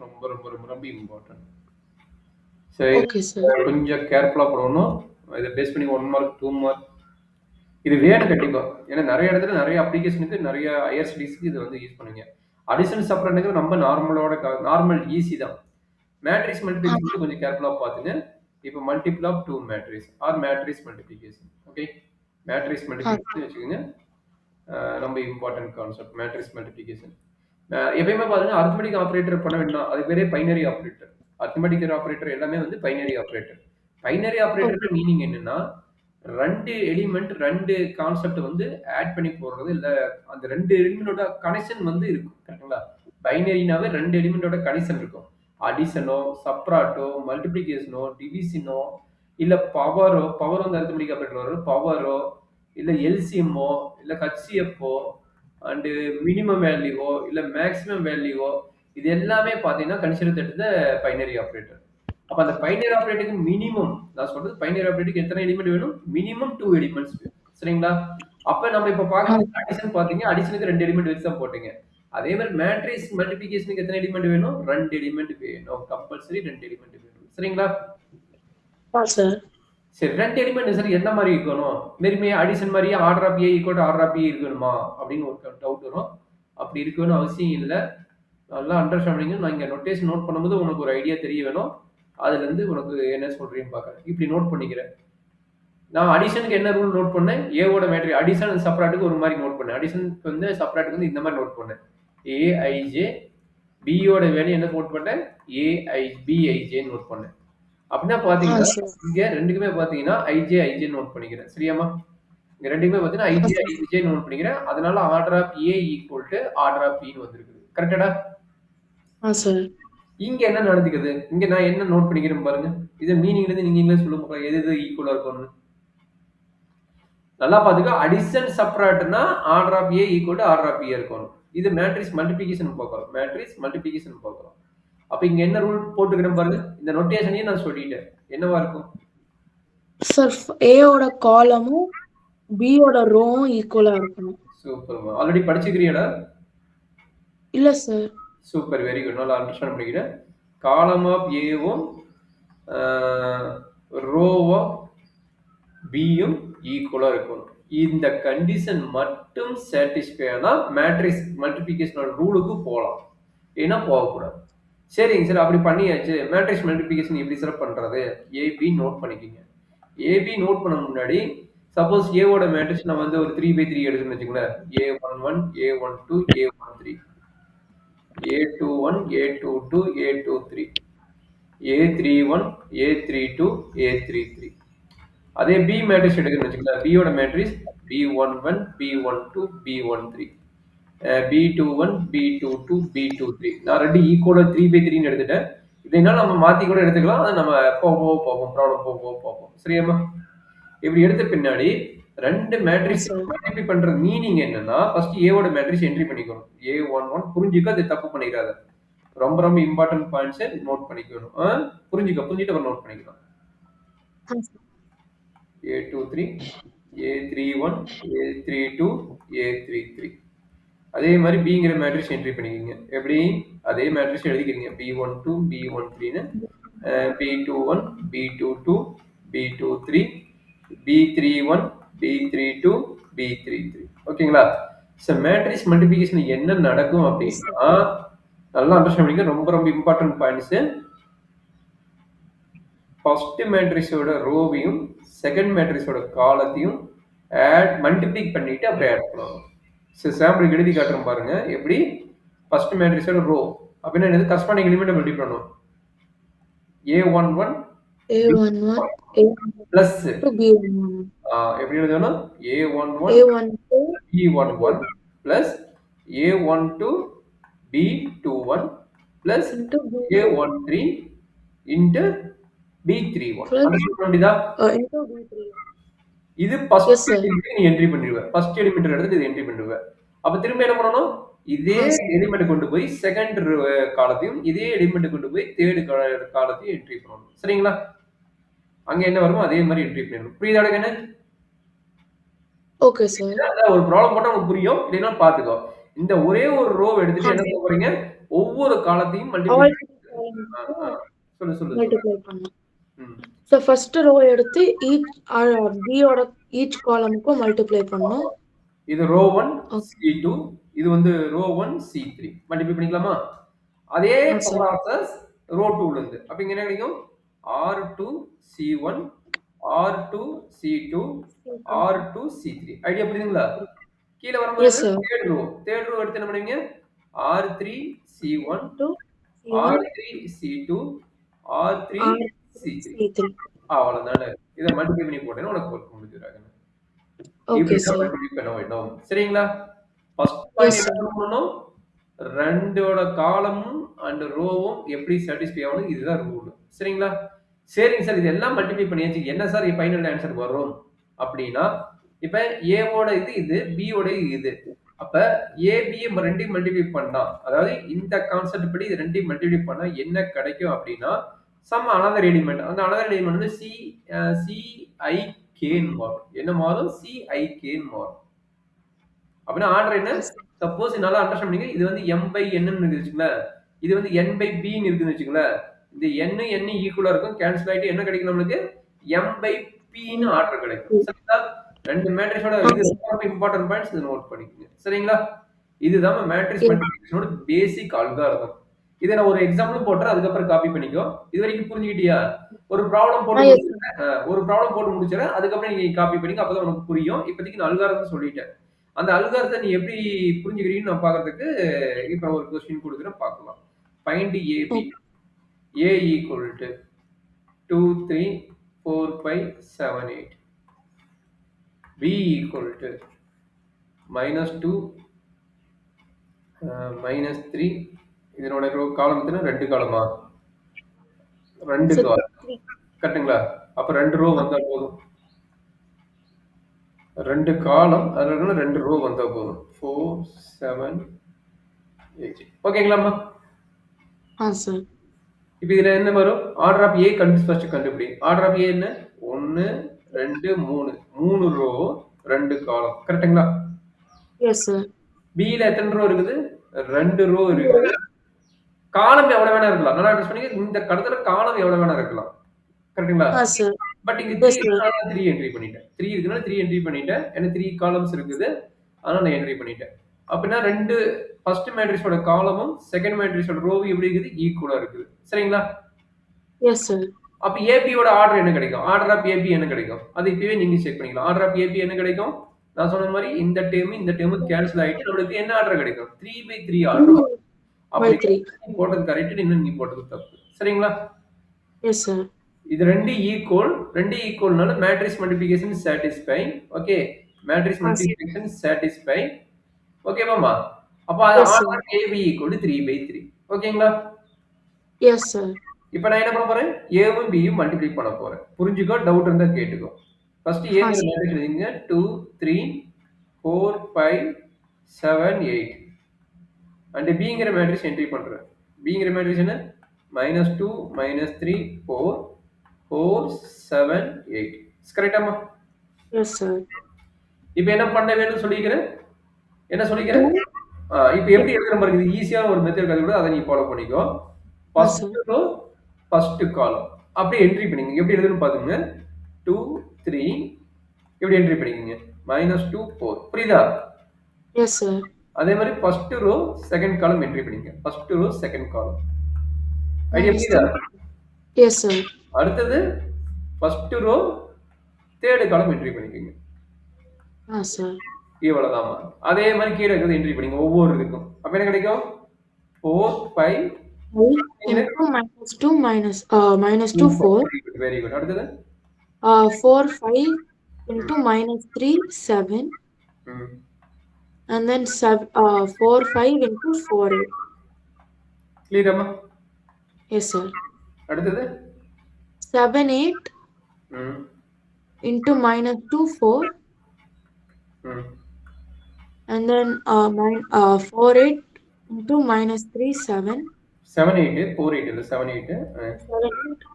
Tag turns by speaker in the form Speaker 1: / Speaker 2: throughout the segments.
Speaker 1: ரொம்ப ரொம்ப ரொம்ப ரொம்ப இம்பார்ட்டன்ட். சரி,
Speaker 2: ஓகே சார்.
Speaker 1: கொஞ்சம் கேர்ஃபுல்லா பண்ணணும். இத பேஸ் பண்ணி 1 மார்க், 2 மார்க் இது வேணும் கண்டிப்பா. ஏன்னா நெறைய இடத்துல நெறைய அப்ளிகேஷனுக்கு நெறைய ஹையர் ஸ்டடீஸ்க்கு இது வந்து யூஸ் பண்ணுவீங்க. அடிஷனல் சப்ராண்ட்ங்கிறது நம்ம நார்மல் ஈஸி தான். மேட்ரிக்ஸ் மல்டிப்ளிகேஷன்
Speaker 2: ஆ.
Speaker 1: மட்டும் கொஞ்சம் கேர்ஃபுல்லா பாத்துங்க. இப்ப multiple of 2 matrix or matrix multiplication. Okay. Matrix
Speaker 2: ஆ.
Speaker 1: மல்டிப்ளிகேஷன் வச்சுக்கோங்க. ரொம்ப இம்பார்ட்டன்ட் கான்செப்ட் மேட்ரிக்ஸ் மல்டிப்ளிகேஷன். எப்பயுமே பாருங்க அரித்மெடிக் ஆபரேட்டர் பண்ண வேண்டாம். அது பேரே பைனரி ஆபரேட்டர். அரித்மெடிக் ஆபரேட்டர் எல்லாமே வந்து பைனரி ஆபரேட்டர். பைனரி ஆபரேட்டரோட
Speaker 2: ஓகே.
Speaker 1: மீனிங் என்னன்னா 2 எலிமெண்ட் 2 கான்செப்ட் வந்து ஆட் பண்ணி போடுறது இல்ல அந்த 2 எலிமெண்டோட கனெக்ஷன் வந்து இருக்கும். கரெக்ட்டுங்களா? பைனரினாவே 2 எலிமெண்டோட கனெக்ஷன் இருக்கும். அடிஷனோ, சப்ட்ராக்டோ, மல்டிப்ளிகேஷனோ, டிவிஷனோ இல்ல பவர் வந்து அரித்மெடிக் ஆபரேட்டர் வரும். பவரோ இல்ல எல்சிஎம்மோ இல்ல ஹச்சிஎஃப்போ அண்ட் மினிமம் வேல்யூவோ இல்ல மேக்ஸிமம் வேல்யூவோ இது எல்லாமே பார்த்தீங்கன்னா consider that the binary operator. அப்ப அந்த பைனரி ஆபரேட்டருக்கு மினிமம் நான் சொல்றது பைனரி ஆபரேட்டருக்கு எத்தனை எலிமெண்ட் வேணும்? மினிமம் 2 எலிமெண்ட்ஸ் வேணும். சரிங்களா? அப்ப நம்ம இப்ப
Speaker 2: ஆ.
Speaker 1: பார்க்கறது அடிஷன் பார்த்தீங்க. அடிஷனுக்கு 2 எலிமெண்ட் வச்சு தான் போட்டீங்க. அதே மாதிரி மேட்ரிக்ஸ் மல்டிப்ளிகேஷனுக்கு எத்தனை எலிமெண்ட் வேணும்? 2 எலிமெண்ட் வேணும். கம்பல்சரி 2 எலிமெண்ட் வேணும். சரிங்களா?
Speaker 2: ஆ சார்.
Speaker 1: சரி 2 எலிமெண்ட் சரி எந்த மாதிரி இருக்கணும்? வெறுமே அடிஷன் மாதிரியே order of A equal order of B இருக்கணுமா? அப்படின்னு ஒரு டவுட் வரும். அப்படி இருக்கணும்னு அவசியம் இல்ல. நல்லா அண்டர்ஸ்டாண்ட் பண்ணிங்க. நான் இங்க நோட்டேஷன் நோட் பண்ணும்போது உனக்கு ஒரு ஐடியா தெரிய வேணும். அதுலேருந்து உனக்கு என்ன சொல்றீங்கன்னு பார்க்குறேன். இப்படி நோட் பண்ணிக்கிறேன். நான் அடிஷனுக்கு என்ன ரூல் நோட் பண்ணேன்? ஏவோட மேட்ரிக் அடிஷன் அண்ட் சப்ராக்ட்டுக்கு ஒரு மாதிரி நோட் பண்ணேன். அடிஷனுக்கு வந்து சப்ராக்ட்டுக்கு வந்து இந்த மாதிரி நோட் பண்ணேன். ஏஐஜே பியோட வேல்யூ என்ன நோட் பண்ணேன்? பிஐஜேன்னு நோட் பண்ணேன். அப்படின்னா
Speaker 2: ஆ
Speaker 1: பார்த்தீங்கன்னா
Speaker 2: சார்.
Speaker 1: இங்க ரெண்டுக்குமே பார்த்தீங்கன்னா ஐஜே நோட் பண்ணிக்கிறேன். சரியாம்மா? இங்க ரெண்டுக்குமே பார்த்தீங்கன்னா
Speaker 2: ஆ சார்.
Speaker 1: ஐஜே நோட் பண்ணிக்கிறேன். அதனால order of A equal to order of பின்னு வந்திருக்குது. கரெக்டாடா?
Speaker 2: ஆ சார்.
Speaker 1: இங்க என்ன நடந்துக்குது? இங்க நான் என்ன நோட் பண்ணிக்கிறேன் பாருங்க. இது மீனிங்ல இருந்து நீங்களே சொல்லுங்க பார்க்கலாம். எது எது ஈக்குவலா இருக்கும்னு. நல்லா பாத்துக்க. அடிஷன் சப்ட்ராக்ட்னா order of A equal to order of B இருக்கணும். இது மேட்ரிக்ஸ் மல்டிப்ளிகேஷன் பார்க்கிறோம். மேட்ரிக்ஸ் மல்டிப்ளிகேஷன் பார்க்கிறோம். அப்ப இங்க என்ன ரூல் போட்டுக்கிறேன் பாருங்க. இந்த நோட்டேஷனையும் நான் சொல்லிட்டேன். என்னவா இருக்கும்?
Speaker 2: சார் ஏயோட காலமும் பியோட ரோவும் ஈக்குவலா இருக்கணும்.
Speaker 1: சூப்பர்மா. ஆல்ரெடி படிச்சுக்கிறியாடா?
Speaker 2: இல்ல சார்.
Speaker 1: சூப்பர். Very good. நல்லா அண்டர்ஸ்டாண்ட் பண்ணிக்கிறேன். காலம் ஆஃப் ஏவும் ரோ ஆஃப் பியும் ஈக்குவலா இருக்கணும். இந்த கண்டிஷன் மட்டும் சாட்டிஸ்ஃபை ஆனா மேட்ரிக்ஸ் மல்டிப்ளிகேஷனோட ரூலுக்கு போகலாம். ஏன்னா போகக்கூடாது. சரிங்க சார் அப்படி பண்ணியாச்சு. மேட்ரிக்ஸ் மல்டிப்ளிகேஷன் எப்படி சார் பண்றது? ஏபி நோட் பண்ணிக்கிங்க. ஏபி நோட் பண்ண முன்னாடி சப்போஸ் ஏவோட மேட்ரிக்ஸ் நான் வந்து ஒரு 3/3 எடுத்துன்னு வச்சுக்கோங்களேன். A11, A12, A13, A21, A22, A23, A31, A32, A33. அதே பி மேட்ரிக்ஸ் எடுக்கணும்னு வச்சுக்கோங்களேன். பியோட matrix B11, B12, B13, B21, B22, B23. நான் ரெண்டு ஈக்குவலா 3/3 எடுத்துட்டேன். இதனால நம்ம மாத்தி கூட எடுத்துக்கலாம். அதை நம்ம போக போகும் ப்ராப்ளம் போக போகும். சரியாம்மா? இப்படி எடுத்த பின்னாடி 2
Speaker 2: ஆ
Speaker 1: மேட்ரிக்ஸ்
Speaker 2: சார்.
Speaker 1: மல்டிப்ளை பண்ற மீனிங் என்னன்னா, ஃபர்ஸ்ட் ஏவோட மேட்ரிக்ஸ் என்ட்ரி பண்ணிக்கணும். A11 புரிஞ்சுக்க அது தப்பு பண்ணிடாத. ரொம்ப ரொம்ப இம்பார்ட்டன்ட் பாயிண்ட்ஸ் நோட் பண்ணிக்கணும். புரிஞ்சுட்டு அப்புறம் நோட் பண்ணிக்கலாம்.
Speaker 2: ஆ sir.
Speaker 1: A23, A31, A32, A33. அதே மாதிரி பிங்கிற மேட்ரிக்ஸ் என்ட்ரி பண்ணிக்கிங்க. எப்படி? அதே matrix எழுதிக்கிறீங்க. B12, B13, B21, B22, B23, B31, B32, B33. ஓகேங்களா? ஸோ மேட்ரிக்ஸ் மல்டிப்ளிகேஷன் என்ன நடக்கும் அப்படின்னா, நல்லா அண்டர்ஸ்டாண்ட் பண்ணிக்க. ரொம்ப ரொம்ப இம்பார்ட்டன்ட் பாயிண்ட்ஸ். ஃபர்ஸ்ட் மேட்ரிக்ஸோட ரோவையும் செகண்ட் மேட்ரிக்ஸோட காலத்தையும் மல்டிப்ளை பண்ணிட்டு அப்புறம் ஆட் பண்ணணும். சாம்பிளுக்கு எழுதி காட்டுறோம் பாருங்க. எப்படி? ஃபர்ஸ்ட் மேட்ரிக்ஸோட ரோ அப்படின்னா என்னது? கரஸ்பாண்டிங் எலிமெண்ட் மல்டிப்ளை பண்ணணும். A11
Speaker 2: A11
Speaker 1: plus
Speaker 2: A12 B11
Speaker 1: எப்படி எழுதணும்? A11
Speaker 2: A12
Speaker 1: B11 plus A12 B21 plus
Speaker 2: into
Speaker 1: A13 into B31.
Speaker 2: plus
Speaker 1: understand பண்ணிதா?
Speaker 2: into B3.
Speaker 1: இது
Speaker 2: Yes
Speaker 1: ஃபர்ஸ்ட்
Speaker 2: sir.
Speaker 1: எலிமெண்ட் நீ என்ட்ரி பண்ணிடுவ. ஃபர்ஸ்ட் எலிமெண்ட் எடுத்து இது என்ட்ரி பண்ணிடுவ. அப்ப திரும்ப என்ன பண்ணணும்? இதே
Speaker 2: ஆ சார்.
Speaker 1: எலிமெண்ட் கொண்டு போய் செகண்ட் காலத்தையும் இதே எலிமெண்ட் கொண்டு போய் தேர்ட் காலத்தையும் என்ட்ரி பண்ணணும். சரிங்களா? அங்க என்ன வருமோ அதே மாதிரி என்ட்ரி பண்ணிடணும். புரியுதா என்ன?
Speaker 2: Okay sir.
Speaker 1: ஒரு ப்ராப்ளம் போட்டா உங்களுக்கு புரியும். இல்லைன்னா பாத்துக்கோ. இந்த ஒரே ஒரு ரோ எடுத்துட்டு
Speaker 2: ஆ
Speaker 1: என்ன
Speaker 2: சார்.
Speaker 1: பண்ண போறீங்க? ஒவ்வொரு காலத்தையும் மல்டிப்ளை
Speaker 2: all three columns
Speaker 1: சொல்லு சொல்லு சொல்லு
Speaker 2: multiply பண்ணணும்.
Speaker 1: ம்.
Speaker 2: So first row எடுத்து each B ஓட each columnக்கும் multiply பண்ணணும்.
Speaker 1: இது ரோ 1
Speaker 2: Okay.
Speaker 1: C2 இது வந்து ரோ 1 C3 மல்டிப்ளை பண்ணிக்கலாமா அதே
Speaker 2: sir.
Speaker 1: ப்ராசஸ் ரோ 2ல இருந்து அப்ப இங்க என்ன கிடைக்கும் R2 C1 R2 C2 R2 C3 idea புரியுதுங்களா கீழ
Speaker 2: Yes,
Speaker 1: வரும்போது
Speaker 2: sir.
Speaker 1: தேர்ட் ரோ எடுத்து என்ன பண்ணுவீங்க R3 C1
Speaker 2: 2 C1
Speaker 1: R3 C2 R3 C3
Speaker 2: C3.
Speaker 1: அவ்வளவுதானே இத மல்டிப்ளை பண்ணி போட்டேன்னா உனக்கு ஒர்க் முடிஞ்சிராங்க
Speaker 2: Okay, sir.
Speaker 1: சரிங்களா ஃபர்ஸ்ட்
Speaker 2: Yes,
Speaker 1: பாயிண்ட்
Speaker 2: sir.
Speaker 1: என்ன பண்ணணும் ரெண்டோட காலமும் அண்ட் ரோவும் எப்படி சாட்டிஸ்ஃபை ஆகணும் இதுதான் ரூல் சரிங்களா சரிங்க சார் இதெல்லாம் மல்டிப்ளை பண்ணியாச்சு என்ன சார் ஃபைனல் ஆன்சர் வரும் அப்படின்னா இப்ப ஏவோட இது பியோட இது அப்ப ஏபியை ரெண்டையும் மல்டிப்ளை பண்ணா அதாவது இந்த கான்செப்ட் படி இது ரெண்டையும் மல்டிப்ளை பண்ணா என்ன கிடைக்கும் அப்படின்னா சம் அனதர் எலிமெண்ட் அந்த அனதர் எலிமெண்ட் வந்து சிஐகேன்னு மாறும் என்ன மாறும் சிஐகேன்னு மாறும் அப்படின்னா ஆர்டர் என்ன சப்போஸ் நல்லா அண்டர்ஸ்டாண்ட் பண்ணீங்க இது வந்து m பை n ன்னு வச்சுங்களேன் இது வந்து n பை b ன்னு இருக்குன்னு வச்சுங்களேன் இந்த n ஈக்குவலா இருக்கும் கேன்சல் ஆயிட்டு என்ன கிடைக்கும் நம்மளுக்கு m பை p ன்னு ஆர்டர் கிடைக்கும் சரிங்களா ரெண்டு மேட்ரிக்ஸோட இது ரொம்ப இம்பார்ட்டன்ட் பாயிண்ட்ஸ் இத நோட் பண்ணிக்கங்க சரிங்களா இதுதான் மேட்ரிக்ஸ் மல்டிப்ளிகேஷனோட பேசிக் அல்காரிதம் இதை நான் ஒரு எக்ஸாம்பிள் போட்டுறேன் அதுக்கப்புறம் காப்பி பண்ணிக்கோ இது வரைக்கும் புரிஞ்சுக்கிட்டியா ஒரு ப்ராப்ளம் போட்டு முடிச்சிடறேன் அதுக்கப்புறம் நீங்க காப்பி பண்ணிக்க அப்பதான் உனக்கு புரியும் இப்போதைக்கு நான் அல்காரிதம் சொல்லிட்டேன் அந்த அல்காரத்தை நீ எப்படி புரிஞ்சுக்கிறீன்னு நான் பார்க்கறதுக்கு இப்போ ஒரு கொஸ்டின் கொடுக்குறேன் பார்க்கலாம் find AB A equal to 2 3 4 5 7 8 B equal to -2 -3 இதனோட காலம் ரெண்டு காலமா ரெண்டு காலம் கரெக்ட்டுங்களா அப்ப ரெண்டு ரோ வந்தா போதும் ரெண்டு காலம் அதனால ரெண்டு ரோ வந்தா போதும் 4 7 8 ஓகேங்களாம்மா
Speaker 2: சார்
Speaker 1: இப்போ இதுல என்ன வரும் ஆர்டர் ஆஃப் ஏ ஃபர்ஸ்ட் கண்டுபிடி ஆர்டர் ஆஃப் ஏ என்ன 1 2 3 மூணு ரோ ரெண்டு காலம் கரெக்ட்டுங்களா
Speaker 2: எஸ் சார்
Speaker 1: பி ல எத்தனை ரோ இருக்குது ரெண்டு ரோ இருக்குது காலம் எவ்வளவு வேணா இருக்கலாம் நல்லா அண்டர்ஸ்டாண்ட் பண்ணீங்க இந்த கடத்துல காலம் எவ்வளவு வேணா இருக்கலாம் கரெக்ட்டுங்களா
Speaker 2: சார்
Speaker 1: பட் இங்க 3 என்ட்ரி பண்ணிட்டேன் 3 இருக்குனால 3 என்ட்ரி பண்ணிட்டேன் ஏன்னா 3 காலம்ஸ் இருக்குது அதனால நான் என்ட்ரி பண்ணிட்டேன் அப்படின்னா ரெண்டு ஃபர்ஸ்ட் மேட்ரிக்ஸோட காலமும் செகண்ட் மேட்ரிக்ஸோட ரோவும் எப்படி இருக்குது ஈக்குவலா இருக்குது சரிங்களா
Speaker 2: எஸ் சார்
Speaker 1: அப்ப ஏபியோட ஆர்டர் என்ன கிடைக்கும் ஆர்டர் ஆஃப் ஏபி என்ன கிடைக்கும் அது இப்பவே நீங்க செக் பண்ணிக்கலாம் ஆர்டர் ஆஃப் ஏபி என்ன கிடைக்கும் நான் சொன்ன மாதிரி இந்த டேர்ம் கேன்சல் ஆயிட்டு நம்மளுக்கு என்ன ஆர்டர் கிடைக்கும் 3/3 ஆர்டர் அப்படி போட்டது கரெக்ட் இன்னும் நீ போட்டது தப்பு சரிங்களா
Speaker 2: எஸ் சார்
Speaker 1: இது ரெண்டு ஈக்குவல்னால matrix multiplication satisfy okay matrix multiplication satisfy ஓகேவாமா அப்ப அது ஆர்டர் AB = 3/3 ஓகேங்களா
Speaker 2: எஸ் சார்
Speaker 1: இப்போ நான் என்ன பண்ண போறேன் ஏவும் பியும் மல்டிப்ளை பண்ண போறேன் புரிஞ்சுக்கோ டவுட் இருந்தா கேட்டுக்கோ ஃபர்ஸ்ட் ஏங்கிற மேட்ரிக்ஸ் எழுதிங்க 2 3 4 5 7 8 அண்ட் பிங்கிற மேட்ரிக்ஸ் என்ட்ரி பண்றேன் பிங்கிற மேட்ரிக்ஸ் என்ன -2 -3 4 4 7 8 கரெக்டாமா
Speaker 2: எஸ் சார்
Speaker 1: இப்போ என்ன பண்ண வேணும்னு சொல்லிக்கிறேன் என்ன சொல்லிக்கிறேன் இப்போ எப்படி எழுதுற மாதிரி இது ஈஸியான ஒரு மெத்தட் கத்து கூட அதை நீ ஃபாலோ பண்ணிக்கோ ஃபர்ஸ்ட் ரோ ஃபர்ஸ்ட் காலம் அப்படியே என்ட்ரி பண்ணிக்கங்க எப்படி எழுதுன்னு பாத்துங்க 2 3 எப்படி என்ட்ரி பண்ணிக்கங்க -2 4 புரியுதா
Speaker 2: எஸ் சார்
Speaker 1: அதே மாதிரி first row second column entry பண்ணிக்கங்க first row second column idea புரியுதா
Speaker 2: எஸ் சார்
Speaker 1: அடுத்தது first row third column entry பண்ணிக்கங்க
Speaker 2: சார்
Speaker 1: இவ்வளவுதான் அதே மாதிரி கீழே இருக்கிறது என்ட்ரி பண்ணிங்க ஒவ்வொரு இதுக்கும் அப்ப என்ன கிடைக்கும் 4 5
Speaker 2: -2 -2 4
Speaker 1: வெரி குட் அடுத்தது
Speaker 2: 4 5 into -3 7 and then 4 5 into 4 8
Speaker 1: clear amma
Speaker 2: yes sir
Speaker 1: அடுத்தது
Speaker 2: 7 8 into -2 4 and then 4 8 into -3 7
Speaker 1: 7 8 4 8 இல்ல 7 8
Speaker 2: 7 8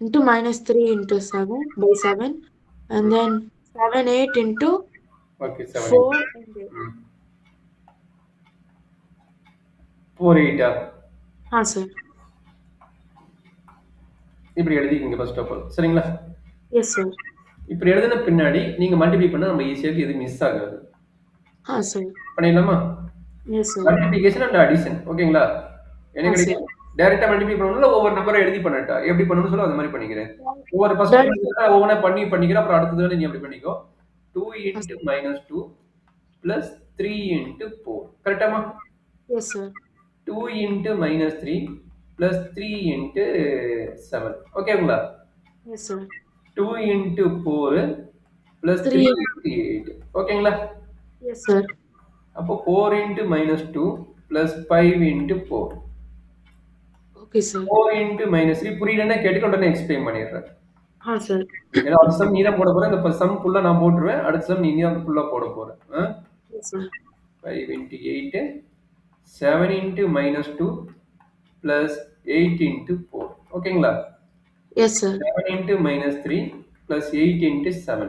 Speaker 2: into -3 into 7 by 7 and then 7 8 into
Speaker 1: okay 7
Speaker 2: 4 and 8.
Speaker 1: 4 8
Speaker 2: sir.
Speaker 1: இப்படி எழுதிக்கங்க ஃபர்ஸ்ட் ஆஃப் ஆல். சரிங்களா?
Speaker 2: Yes, sir.
Speaker 1: இப்படி எழுதின பின்னாடி நீங்க மல்டிப்ளை பண்ணா நம்ம ஈஸியா எதுவும் மிஸ் ஆகாது.
Speaker 2: Sir.
Speaker 1: பண்ணிடலாமா?
Speaker 2: Yes, sir.
Speaker 1: Multiplication and addition. ஓகேங்களா? என்ன
Speaker 2: Sir.
Speaker 1: கிடைக்கும்? டைரக்ட்டா மல்டிப்ளை பண்ணணும்ல ஒவ்வொரு நம்பரை எழுதி பண்ணட்டா? எப்படி பண்ணணும்னு சொல்ல அந்த மாதிரி பண்ணிக்கிறேன். ஒவ்வொரு ஃபர்ஸ்ட்
Speaker 2: Done.
Speaker 1: ஒவ்வொன்றா பண்ணிக்கிறேன். அப்புறம் அடுத்த தடவை நீ அப்படி பண்ணிக்கோ. 2
Speaker 2: Sir.
Speaker 1: into minus 2 plus 3 into 4. கரெக்டாமா?
Speaker 2: Yes, sir.
Speaker 1: 2 into minus 3 plus 3 into 7. ஓகேங்களா?
Speaker 2: Yes, sir.
Speaker 1: 2 into 4 plus 3
Speaker 2: 3.
Speaker 1: into 8. ஓகேங்களா?
Speaker 2: Yes, sir.
Speaker 1: அப்போ 4 into minus 2 plus 5 into 4.
Speaker 2: Okay, sir.
Speaker 1: 4 into minus 3 புரியலன்னா கேட்டுட்டு உடனே எக்ஸ்பிளைன் பண்ணிடுறேன்.
Speaker 2: Sir.
Speaker 1: ஏன்னா அடுத்த சம் நீ தான் போட போற. இந்த சம் ஃபுல்லா நான் போட்டுருவேன். அடுத்த சம் நீ தான் ஃபுல்லா போட போற.
Speaker 2: Yes, sir.
Speaker 1: 5 into 8 7 into minus 2 plus 8 into 4. ஓகேங்களா?
Speaker 2: Yes, sir.
Speaker 1: 7 into minus 3 plus 8 into 7.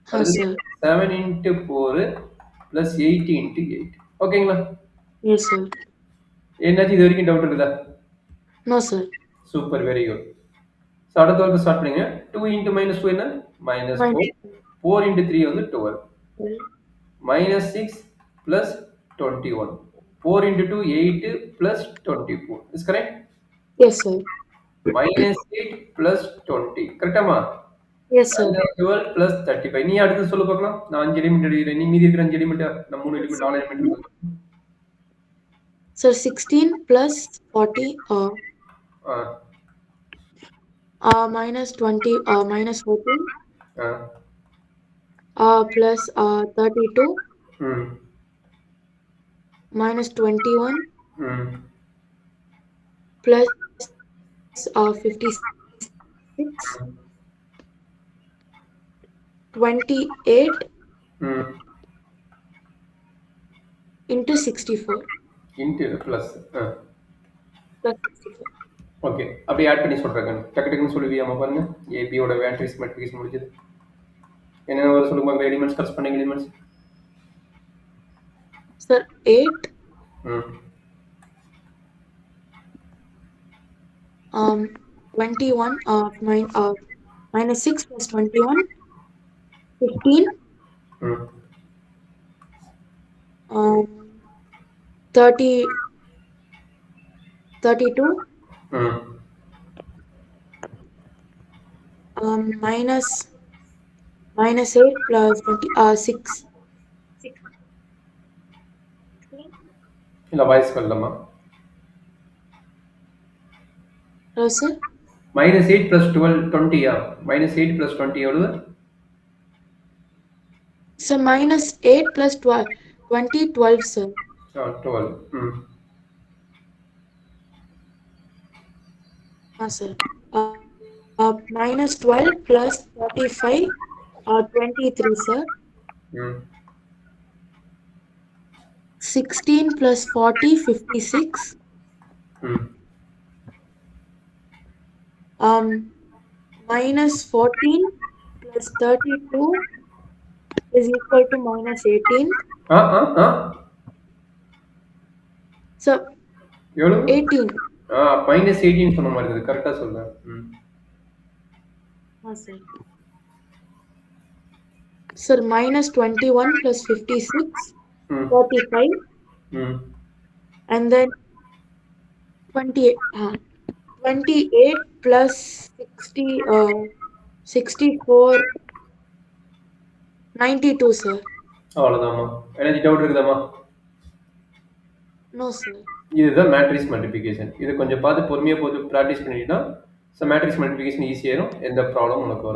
Speaker 2: Sir.
Speaker 1: 7 into 4 plus 8 into 8. ஓகேங்களா?
Speaker 2: Yes, sir.
Speaker 1: என்னாச்சு இது வரைக்கும் டவுட் இருக்குதா?
Speaker 2: No, sir.
Speaker 1: Super, very good. So அடுத்த ஒர்க்கு ஸ்டார்ட் பண்ணுங்க. 2 into minus 2 என்ன? minus 4. 4 into 3 வந்து 12. minus 6 plus 21. 4 into 2 8 plus 24. Is correct?
Speaker 2: Yes, sir.
Speaker 1: minus 8 plus 20. கரெக்டாமா?
Speaker 2: Yes, sir.
Speaker 1: 12 plus 35. நீ அடுத்து சொல்லு பார்க்கலாம். நான் 5 எலிமெண்ட் எழுதுறேன். நீ மீதி இருக்கிற 5 எலிமெண்ட் நான் 3 element 4 element.
Speaker 2: Sir, 16 plus 40 minus 20 minus 14 plus 32 minus 21 plus 56 28 into 64
Speaker 1: into plus
Speaker 2: plus 64.
Speaker 1: Okay அப்படியே ஆட் பண்ணி சொல்றேன். டக்கு டக்குன்னு சொல்லுவியாமா பாருங்க. ஏபியோட மேட்ரிக்ஸ் மல்டிப்ளிகேஷன் முடிஞ்சது. என்னென்ன வர சொல்லுங்க பாருங்க. எலிமெண்ட்ஸ் கரெக்ட் பண்ணுங்க. Elements
Speaker 2: Sir, 8 21 minus 6 plus 21 15 30 32 minus 8 plus 20 6
Speaker 1: இல்ல voice வரலமா?
Speaker 2: hello sir.
Speaker 1: minus 8 plus 12 20 minus 8 plus 20 எவ்வளவு?
Speaker 2: So minus 8 plus 12 20 12 sir.
Speaker 1: 12.
Speaker 2: Sir. Minus 12 plus 35 23 sir. 16 plus 40 56. Minus 14 plus 32 is equal to minus 18. So
Speaker 1: எவ்வளவு?
Speaker 2: 18.
Speaker 1: minus 18 சொன்ன மாதிரி இருக்குது. கரெக்டா சொல்றேன்.
Speaker 2: Sir. Sir, minus 21 plus 56 45 and then 28 plus 60 64 92 sir.
Speaker 1: அவ்வளவுதாம்மா. Energy doubt இருக்குதாம்மா?
Speaker 2: No sir.
Speaker 1: இதுதான் மேட்ரிக்ஸ் மல்டிப்ளிகேஷன். இது கொஞ்சம் பார்த்து பொறுமையா போட்டு ப்ராக்டிஸ் பண்ணிட்டீங்கன்னா மேட்ரிக்ஸ் மல்டிப்ளிகேஷன் ஈஸியாயிரும். எந்த ப்ராப்ளமும் உனக்கு வராது.